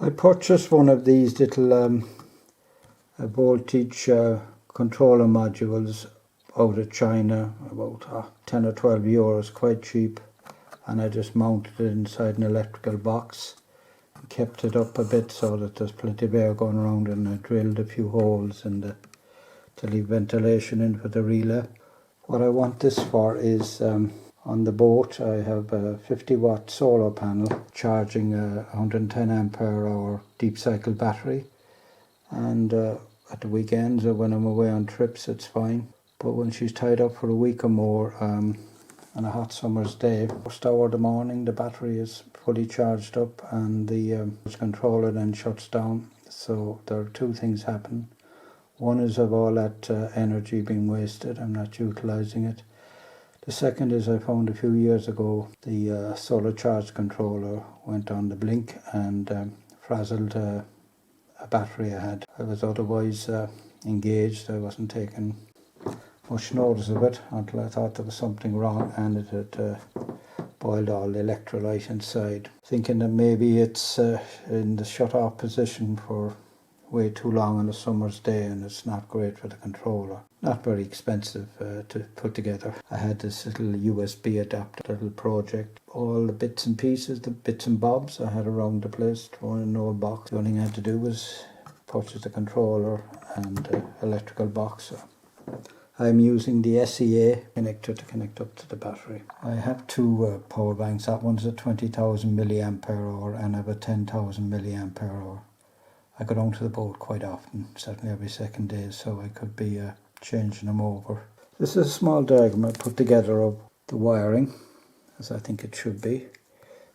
I purchased one of these little voltage controller modules out of China, about 10 or 12 euros, quite cheap, and I just mounted it inside an electrical box and kept it up a bit so that there's plenty of air going around, and I drilled a few holes in the to leave ventilation in for the relay. What I want this for is on the boat I have a 50-watt solar panel charging a 110 ampere hour deep cycle battery, and at the weekends or when I'm away on trips it's fine, but when she's tied up for a week or more on a hot summer's day, first hour of the morning the battery is fully charged up and the controller then shuts down. So there are two things happen. One is of all that energy being wasted, I'm not utilising it. The second is I found a few years ago the solar charge controller went on the blink and frazzled a battery I had. I was otherwise engaged. I wasn't taking much notice of it until I thought there was something wrong, and it had boiled all the electrolyte inside. Thinking that maybe it's in the shut off position for way too long on a summer's day and it's not great for the controller. Not very expensive to put together. I had this little USB adapter, little project. All the bits and pieces, the bits and bobs I had around the place, thrown in an old box. The only thing I had to do was purchase the controller and the electrical box. I'm using the SEA connector to connect up to the battery. I have two power banks. That one's a 20,000 milliampere hour and I have a 10,000 milliampere hour. I go down to the boat quite often, certainly every second day, so I could be changing them over. This is a small diagram I put together of the wiring, as I think it should be.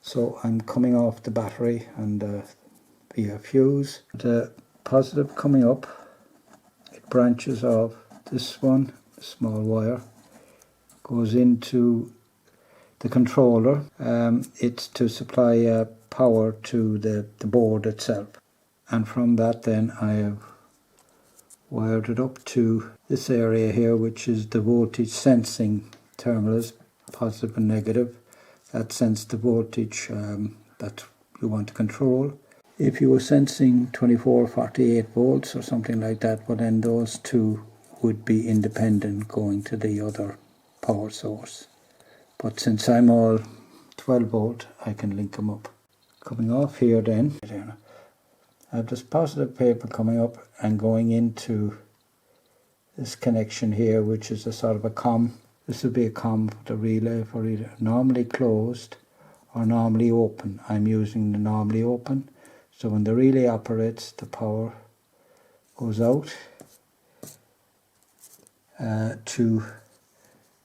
So I'm coming off the battery and via fuse. The positive coming up, it branches off this one, small wire, goes into the controller. It's to supply power to the board itself. And from that then I have wired it up to this area here, which is the voltage sensing terminals, positive and negative. That sense the voltage that you want to control. If you were sensing 24 or 48 volts or something like that, well then those two would be independent going to the other power source. But since I'm all 12 volt, I can link them up. Coming off here then, I have this positive paper coming up and going into this connection here, which is a sort of a COM. This would be a COM for the relay for either normally closed or normally open. I'm using the normally open. So when the relay operates, the power goes out to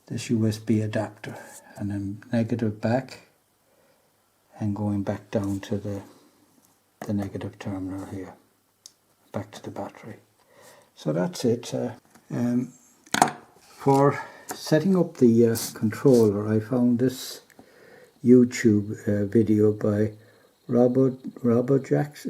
this USB adapter, and then negative back and going back down to the negative terminal here, back to the battery. So that's it. For setting up the controller, I found this YouTube video by RoboJax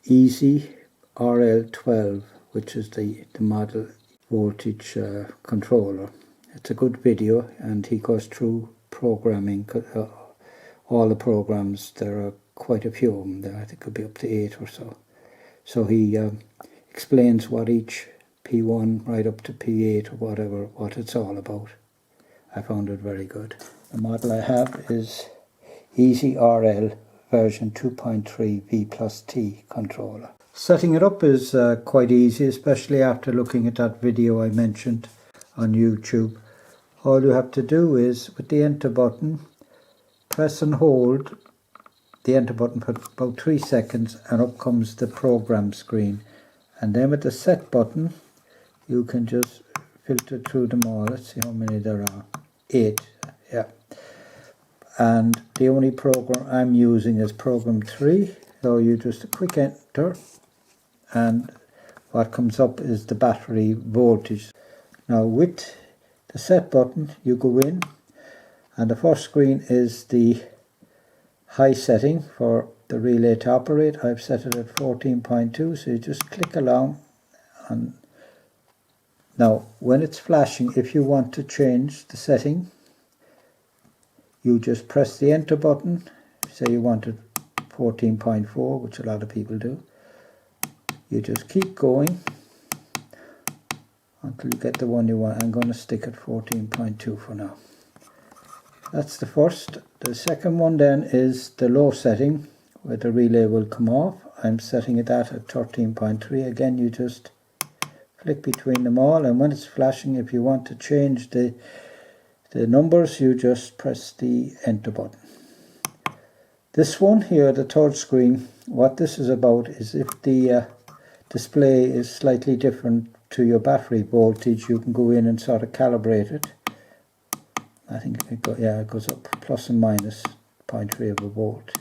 Easy RL12, which is the model voltage controller. It's a good video, and he goes through programming all the programs. There are quite a few of them there. I think it could be up to 8 or so. So he explains what each P1 right up to P8 or whatever, what it's all about. I found it very good. The model I have is Easy RL version 2.3 V+T controller. Setting it up is quite easy, especially after looking at that video I mentioned on YouTube. All you have to do is, with the enter button, press and hold the enter button for about 3 seconds, and up comes the program screen. And then with the set button, you can just filter through them all. Let's see how many there are. 8, yeah. And the only program I'm using is program 3. So you just quick enter, and what comes up is the battery voltage. Now with the set button, you go in, and the first screen is the high setting for the relay to operate. I've set it at 14.2, so you just click along. And now when it's flashing, if you want to change the setting, you just press the enter button. Say you want it 14.4, which a lot of people do. You just keep going until you get the one you want. I'm going to stick at 14.2 for now. That's the first. The second one then is the low setting, where the relay will come off. I'm setting it at 13.3. Again, you just flick between them all, and when it's flashing, if you want to change the numbers, you just press the enter button. This one here, the third screen, what this is about is if the display is slightly different to your battery voltage, you can go in and sort of calibrate it. I think it goes up plus and minus 0.3 of a volt.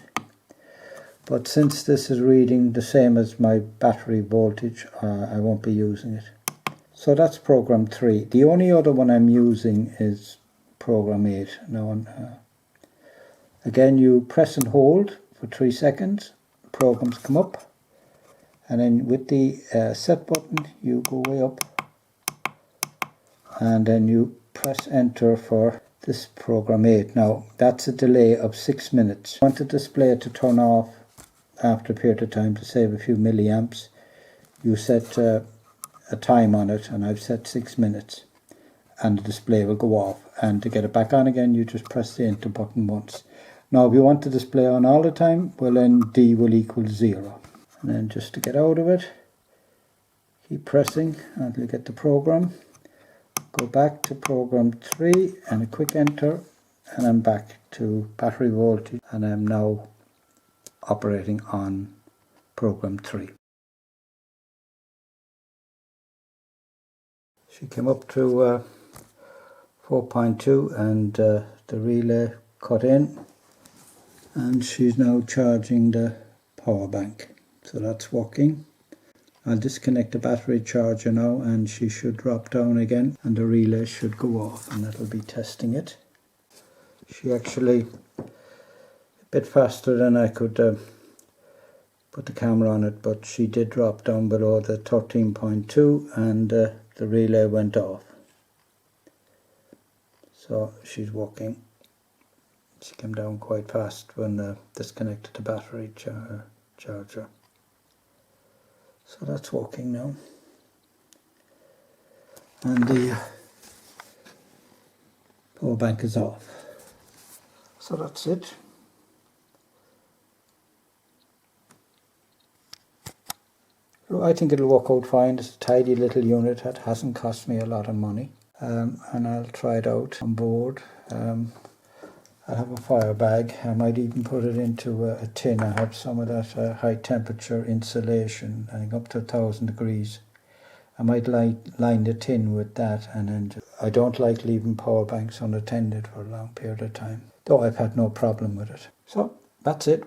But since this is reading the same as my battery voltage, I won't be using it. So that's program 3. The only other one I'm using is program 8. Now, again, you press and hold for 3 seconds. Programs come up. And then with the set button, you go way up. And then you press enter for this program 8. Now, that's a delay of 6 minutes. If you want the display to turn off after a period of time to save a few milliamps, you set a time on it, and I've set 6 minutes, and the display will go off. And to get it back on again, you just press the enter button once. Now if you want the display on all the time, well then D will equal 0. And then just to get out of it, keep pressing until you get the program. Go back to program 3 and a quick enter, and I'm back to battery voltage, and I'm now operating on program 3. She came up to 4.2 and the relay cut in, and she's now charging the power bank. So that's working. I'll disconnect the battery charger now, and she should drop down again, and the relay should go off, and that'll be testing it. She actually a bit faster than I could put the camera on it, but she did drop down below the 13.2 and the relay went off. So she's working. She came down quite fast when disconnected the battery charger. So that's working now. And the power bank is off. So that's it. I think it'll work out fine. It's a tidy little unit. It hasn't cost me a lot of money. And I'll try it out on board. I have a fire bag. I might even put it into a tin. I have some of that high temperature insulation, I think up to 1000 degrees. I might line the tin with that, and then I don't like leaving power banks unattended for a long period of time, though I've had no problem with it. So that's it.